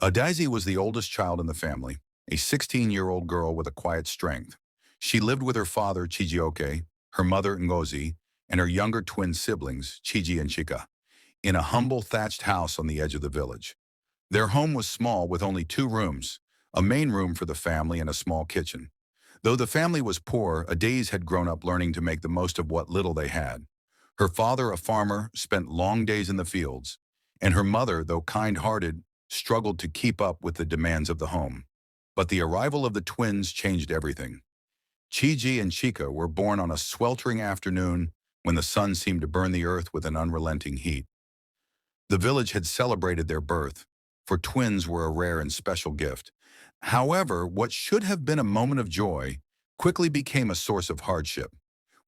Adaise was the oldest child in the family, a 16-year-old girl with a quiet strength. She lived with her father, Chijioke, her mother, Ngozi, and her younger twin siblings, Chiji and Chika, in a humble thatched house on the edge of the village. Their home was small with only 2 rooms, a main room for the family and a small kitchen. Though the family was poor, Adaise had grown up learning to make the most of what little they had. Her father, a farmer, spent long days in the fields, and her mother, though kind-hearted, struggled to keep up with the demands of the home. But the arrival of the twins changed everything. Chiji and Chika were born on a sweltering afternoon when the sun seemed to burn the earth with an unrelenting heat. The village had celebrated their birth, for twins were a rare and special gift. However, what should have been a moment of joy quickly became a source of hardship.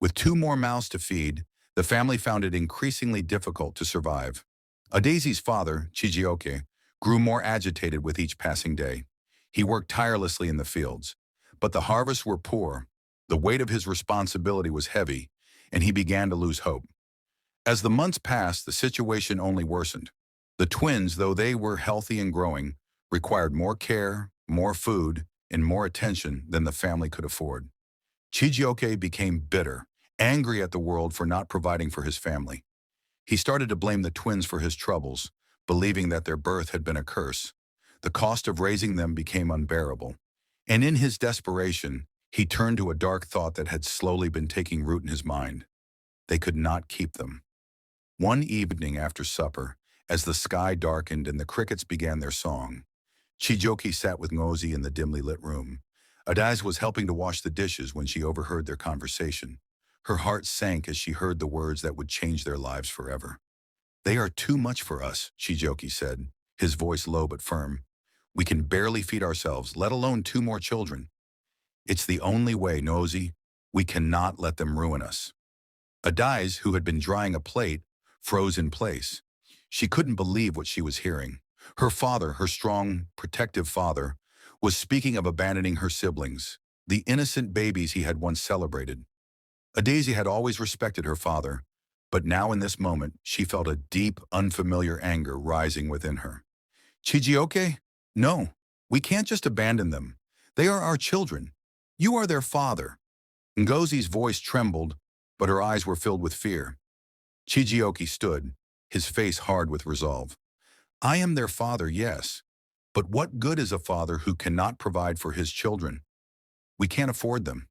With 2 more mouths to feed, the family found it increasingly difficult to survive. Adaise's father, Chijioke, grew more agitated with each passing day. He worked tirelessly in the fields, but the harvests were poor, the weight of his responsibility was heavy, and he began to lose hope. As the months passed, the situation only worsened. The twins, though they were healthy and growing, required more care, more food, and more attention than the family could afford. Chijioke became bitter, angry at the world for not providing for his family. He started to blame the twins for his troubles, believing that their birth had been a curse. The cost of raising them became unbearable, and in his desperation, he turned to a dark thought that had slowly been taking root in his mind. They could not keep them. One evening after supper, as the sky darkened and the crickets began their song, Chijioke sat with Ngozi in the dimly lit room. Adaise was helping to wash the dishes when she overheard their conversation. Her heart sank as she heard the words that would change their lives forever. "They are too much for us," Chijioke said, his voice low but firm. "We can barely feed ourselves, let alone 2 more children. It's the only way, Ngozi. We cannot let them ruin us." Adaise, who had been drying a plate, froze in place. She couldn't believe what she was hearing. Her father, her strong, protective father, was speaking of abandoning her siblings, the innocent babies he had once celebrated. Adaise had always respected her father, but now in this moment, she felt a deep, unfamiliar anger rising within her. "Chijioke, no, we can't just abandon them. They are our children. You are their father." Ngozi's voice trembled, but her eyes were filled with fear. Chijioke stood, his face hard with resolve. "I am their father, yes, but what good is a father who cannot provide for his children? We can't afford them.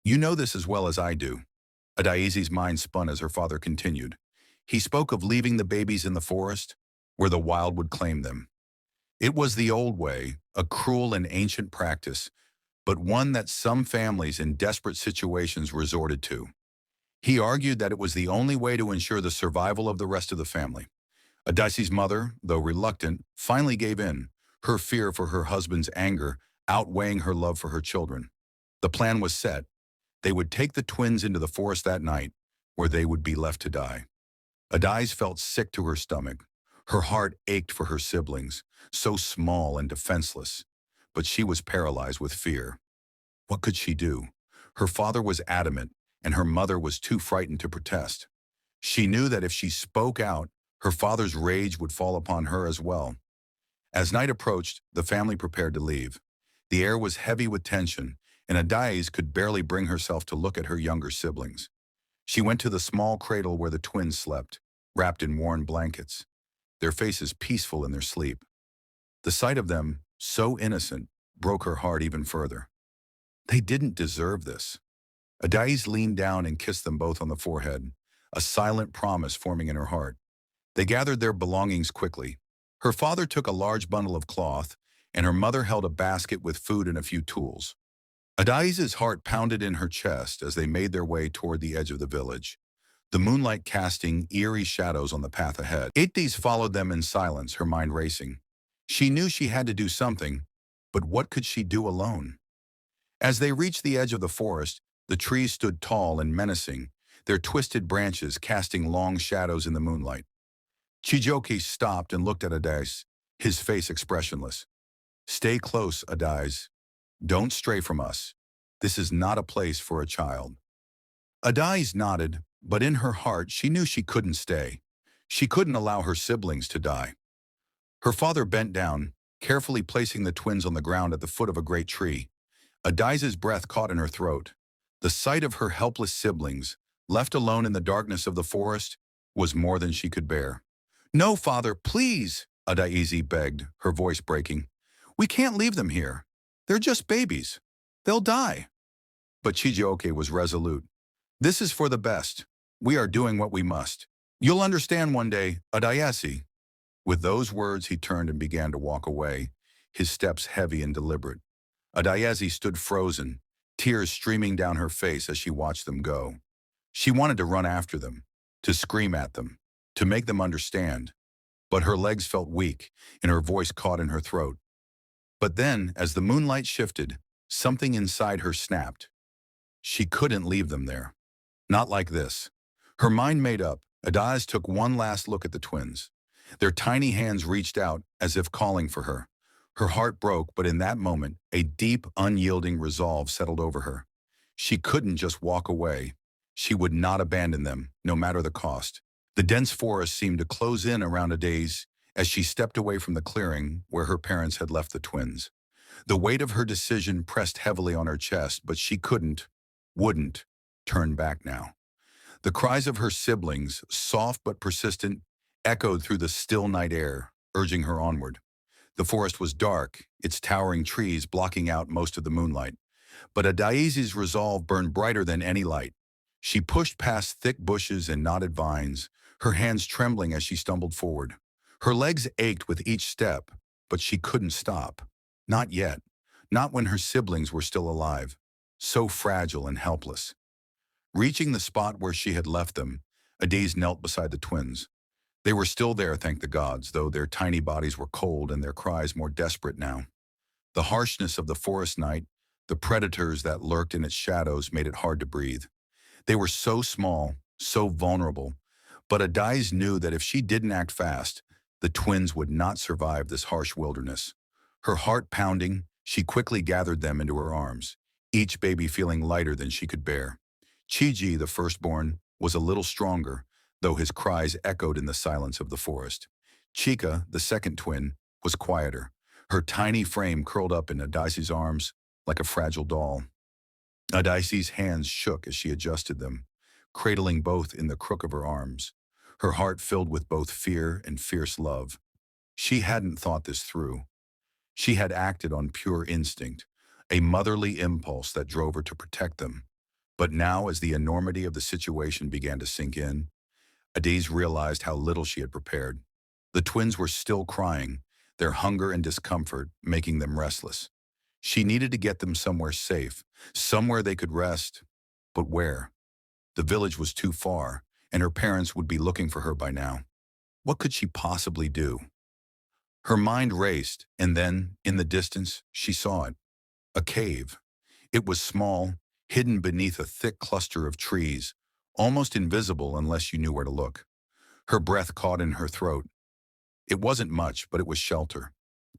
You know this as well as I do." Adaise's mind spun as her father continued. He spoke of leaving the babies in the forest, where the wild would claim them. It was the old way, a cruel and ancient practice, but one that some families in desperate situations resorted to. He argued that it was the only way to ensure the survival of the rest of the family. Adaise's mother, though reluctant, finally gave in, her fear for her husband's anger outweighing her love for her children. The plan was set. They would take the twins into the forest that night, where they would be left to die. Adaise felt sick to her stomach. Her heart ached for her siblings, so small and defenseless, but she was paralyzed with fear. What could she do? Her father was adamant, and her mother was too frightened to protest. She knew that if she spoke out, her father's rage would fall upon her as well. As night approached, the family prepared to leave. The air was heavy with tension, and Adaise could barely bring herself to look at her younger siblings. She went to the small cradle where the twins slept, wrapped in worn blankets, their faces peaceful in their sleep. The sight of them, so innocent, broke her heart even further. They didn't deserve this. Adaise leaned down and kissed them both on the forehead, a silent promise forming in her heart. They gathered their belongings quickly. Her father took a large bundle of cloth, and her mother held a basket with food and a few tools. Adaise's heart pounded in her chest as they made their way toward the edge of the village, the moonlight casting eerie shadows on the path ahead. Adise followed them in silence, her mind racing. She knew she had to do something, but what could she do alone? As they reached the edge of the forest, the trees stood tall and menacing, their twisted branches casting long shadows in the moonlight. Chijioke stopped and looked at Adaise, his face expressionless. "Stay close, Adaise. Don't stray from us. This is not a place for a child." Adaise nodded, but in her heart she knew she couldn't stay. She couldn't allow her siblings to die. Her father bent down, carefully placing the twins on the ground at the foot of a great tree. Adaize's breath caught in her throat. The sight of her helpless siblings, left alone in the darkness of the forest, was more than she could bear. "No, father, please," Adaize begged, her voice breaking. "We can't leave them here. They're just babies. They'll die." But Chijioke was resolute. "This is for the best. We are doing what we must. You'll understand one day, Adaize." With those words, he turned and began to walk away, his steps heavy and deliberate. Adaize stood frozen, tears streaming down her face as she watched them go. She wanted to run after them, to scream at them, to make them understand. But her legs felt weak, and her voice caught in her throat. But then, as the moonlight shifted, something inside her snapped. She couldn't leave them there. Not like this. Her mind made up, Adaize took one last look at the twins. Their tiny hands reached out as if calling for her. Her heart broke, but in that moment, a deep, unyielding resolve settled over her. She couldn't just walk away. She would not abandon them, no matter the cost. The dense forest seemed to close in around Adaize as she stepped away from the clearing where her parents had left the twins. The weight of her decision pressed heavily on her chest, but she wouldn't, turn back now. The cries of her siblings, soft but persistent, echoed through the still night air, urging her onward. The forest was dark, its towering trees blocking out most of the moonlight. But Adaize's resolve burned brighter than any light. She pushed past thick bushes and knotted vines, her hands trembling as she stumbled forward. Her legs ached with each step, but she couldn't stop. Not yet. Not when her siblings were still alive, so fragile and helpless. Reaching the spot where she had left them, Adaize knelt beside the twins. They were still there, thank the gods, though their tiny bodies were cold and their cries more desperate now. The harshness of the forest night, the predators that lurked in its shadows made it hard to breathe. They were so small, so vulnerable, but Adaize knew that if she didn't act fast, the twins would not survive this harsh wilderness. Her heart pounding, she quickly gathered them into her arms, each baby feeling lighter than she could bear. Chiji, the firstborn, was a little stronger, though his cries echoed in the silence of the forest. Chika, the second twin, was quieter, her tiny frame curled up in Adaize's arms like a fragile doll. Adaize's hands shook as she adjusted them, cradling both in the crook of her arms, her heart filled with both fear and fierce love. She hadn't thought this through. She had acted on pure instinct, a motherly impulse that drove her to protect them. But now, as the enormity of the situation began to sink in, Adaize realized how little she had prepared. The twins were still crying, their hunger and discomfort making them restless. She needed to get them somewhere safe, somewhere they could rest. But where? The village was too far, and her parents would be looking for her by now. What could she possibly do? Her mind raced, and then, in the distance, she saw it. A cave. It was small, hidden beneath a thick cluster of trees, almost invisible unless you knew where to look. Her breath caught in her throat. It wasn't much, but it was shelter.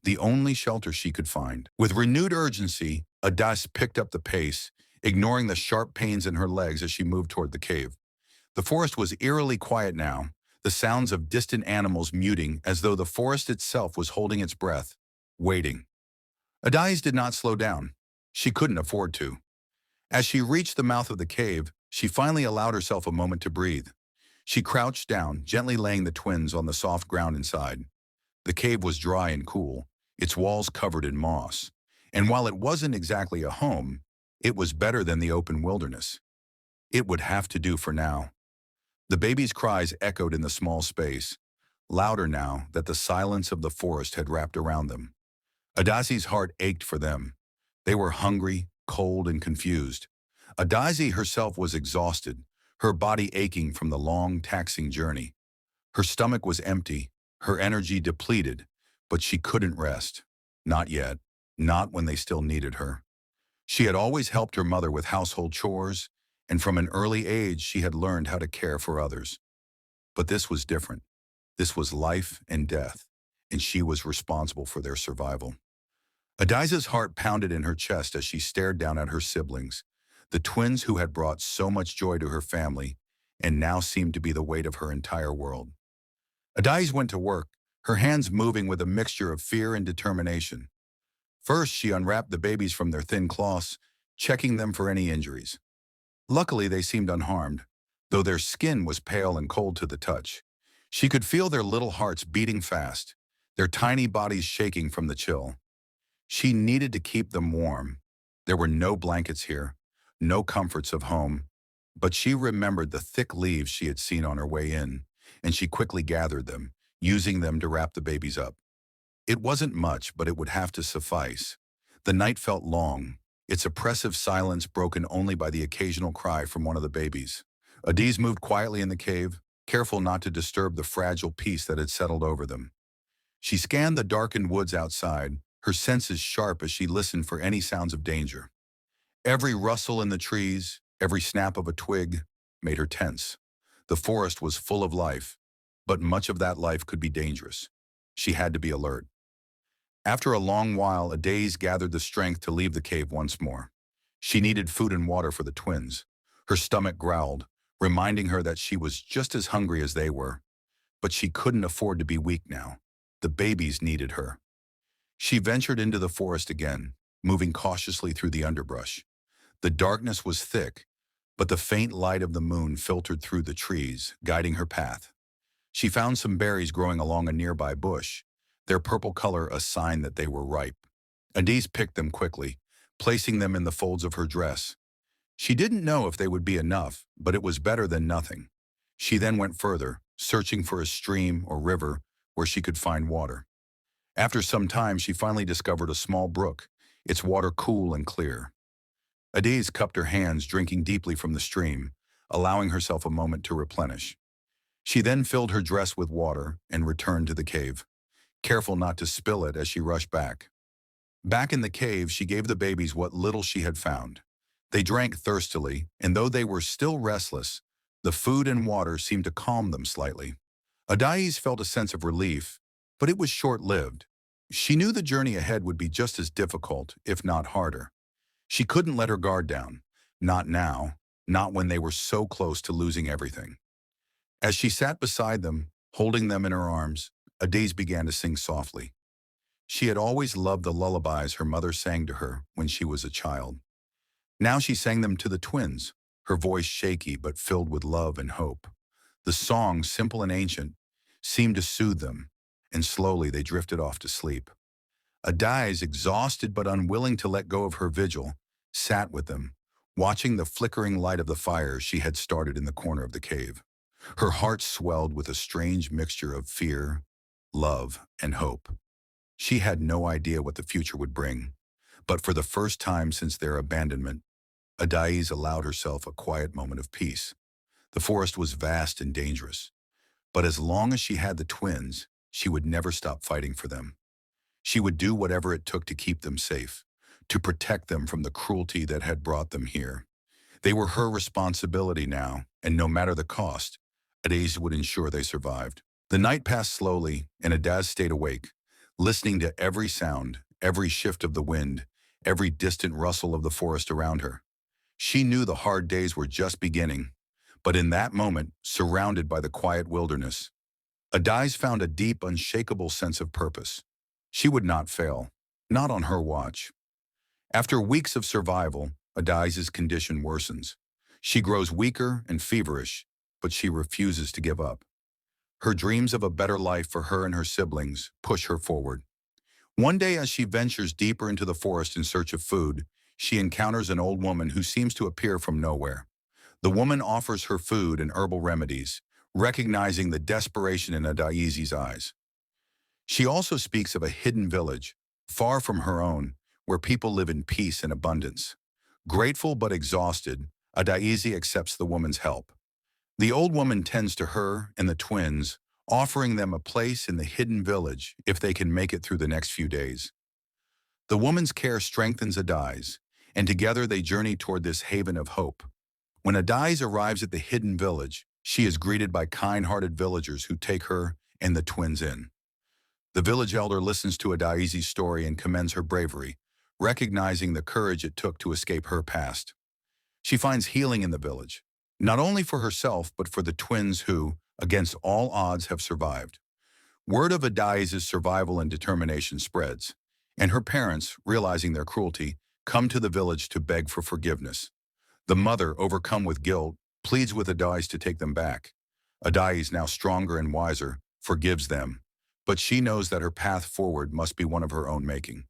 The only shelter she could find. With renewed urgency, Adaize picked up the pace, ignoring the sharp pains in her legs as she moved toward the cave. The forest was eerily quiet now, the sounds of distant animals muting as though the forest itself was holding its breath, waiting. Adaize did not slow down. She couldn't afford to. As she reached the mouth of the cave, she finally allowed herself a moment to breathe. She crouched down, gently laying the twins on the soft ground inside. The cave was dry and cool, its walls covered in moss. And while it wasn't exactly a home, it was better than the open wilderness. It would have to do for now. The baby's cries echoed in the small space, louder now that the silence of the forest had wrapped around them. Adaize's heart ached for them. They were hungry, cold, and confused. Adaize herself was exhausted, her body aching from the long, taxing journey. Her stomach was empty, her energy depleted, but she couldn't rest. Not yet, not when they still needed her. She had always helped her mother with household chores, and from an early age she had learned how to care for others. But this was different. This was life and death, and she was responsible for their survival. Adaize's heart pounded in her chest as she stared down at her siblings, the twins who had brought so much joy to her family and now seemed to be the weight of her entire world. Adaize went to work, her hands moving with a mixture of fear and determination. First, she unwrapped the babies from their thin cloths, checking them for any injuries. Luckily, they seemed unharmed, though their skin was pale and cold to the touch. She could feel their little hearts beating fast, their tiny bodies shaking from the chill. She needed to keep them warm. There were no blankets here, no comforts of home, but she remembered the thick leaves she had seen on her way in, and she quickly gathered them, using them to wrap the babies up. It wasn't much, but it would have to suffice. The night felt long, its oppressive silence broken only by the occasional cry from one of the babies. Adiz moved quietly in the cave, careful not to disturb the fragile peace that had settled over them. She scanned the darkened woods outside, her senses sharp as she listened for any sounds of danger. Every rustle in the trees, every snap of a twig, made her tense. The forest was full of life, but much of that life could be dangerous. She had to be alert. After a long while, Adiz gathered the strength to leave the cave once more. She needed food and water for the twins. Her stomach growled, reminding her that she was just as hungry as they were. But she couldn't afford to be weak now. The babies needed her. She ventured into the forest again, moving cautiously through the underbrush. The darkness was thick, but the faint light of the moon filtered through the trees, guiding her path. She found some berries growing along a nearby bush, their purple color a sign that they were ripe. Adiz picked them quickly, placing them in the folds of her dress. She didn't know if they would be enough, but it was better than nothing. She then went further, searching for a stream or river where she could find water. After some time, she finally discovered a small brook, its water cool and clear. Adiz cupped her hands, drinking deeply from the stream, allowing herself a moment to replenish. She then filled her dress with water and returned to the cave, careful not to spill it as she rushed back. Back in the cave, she gave the babies what little she had found. They drank thirstily, and though they were still restless, the food and water seemed to calm them slightly. Adiz felt a sense of relief, but it was short-lived. She knew the journey ahead would be just as difficult, if not harder. She couldn't let her guard down. Not now, not when they were so close to losing everything. As she sat beside them, holding them in her arms, Adiz began to sing softly. She had always loved the lullabies her mother sang to her when she was a child. Now she sang them to the twins, her voice shaky but filled with love and hope. The song, simple and ancient, seemed to soothe them, and slowly they drifted off to sleep. Adiz, exhausted but unwilling to let go of her vigil, sat with them, watching the flickering light of the fire she had started in the corner of the cave. Her heart swelled with a strange mixture of fear, love, and hope. She had no idea what the future would bring, but for the first time since their abandonment, Adiz allowed herself a quiet moment of peace. The forest was vast and dangerous, but as long as she had the twins, she would never stop fighting for them. She would do whatever it took to keep them safe, to protect them from the cruelty that had brought them here. They were her responsibility now, and no matter the cost, Adiz would ensure they survived. The night passed slowly, and Adiz stayed awake, listening to every sound, every shift of the wind, every distant rustle of the forest around her. She knew the hard days were just beginning, but in that moment, surrounded by the quiet wilderness, Adiz found a deep, unshakable sense of purpose. She would not fail, not on her watch. After weeks of survival, Adiz's condition worsens. She grows weaker and feverish, but she refuses to give up. Her dreams of a better life for her and her siblings push her forward. One day, as she ventures deeper into the forest in search of food, she encounters an old woman who seems to appear from nowhere. The woman offers her food and herbal remedies, recognizing the desperation in Adiz's eyes. She also speaks of a hidden village, far from her own, where people live in peace and abundance. Grateful but exhausted, Adiz accepts the woman's help. The old woman tends to her and the twins, offering them a place in the hidden village if they can make it through the next few days. The woman's care strengthens Adiz, and together they journey toward this haven of hope. When Adiz arrives at the hidden village, she is greeted by kind-hearted villagers who take her and the twins in. The village elder listens to Adiz's story and commends her bravery, recognizing the courage it took to escape her past. She finds healing in the village, not only for herself but for the twins who, against all odds, have survived. Word of Adai's survival and determination spreads, and her parents, realizing their cruelty, come to the village to beg for forgiveness. The mother, overcome with guilt, pleads with Adais to take them back. Adais, now stronger and wiser, forgives them, but she knows that her path forward must be one of her own making.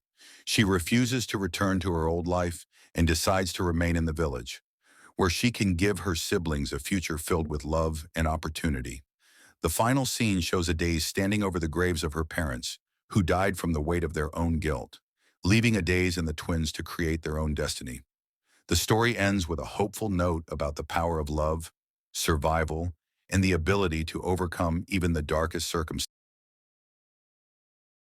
She refuses to return to her old life and decides to remain in the village, where she can give her siblings a future filled with love and opportunity. The final scene shows Adais standing over the graves of her parents, who died from the weight of their own guilt, leaving Adais and the twins to create their own destiny. The story ends with a hopeful note about the power of love, survival, and the ability to overcome even the darkest circumstances.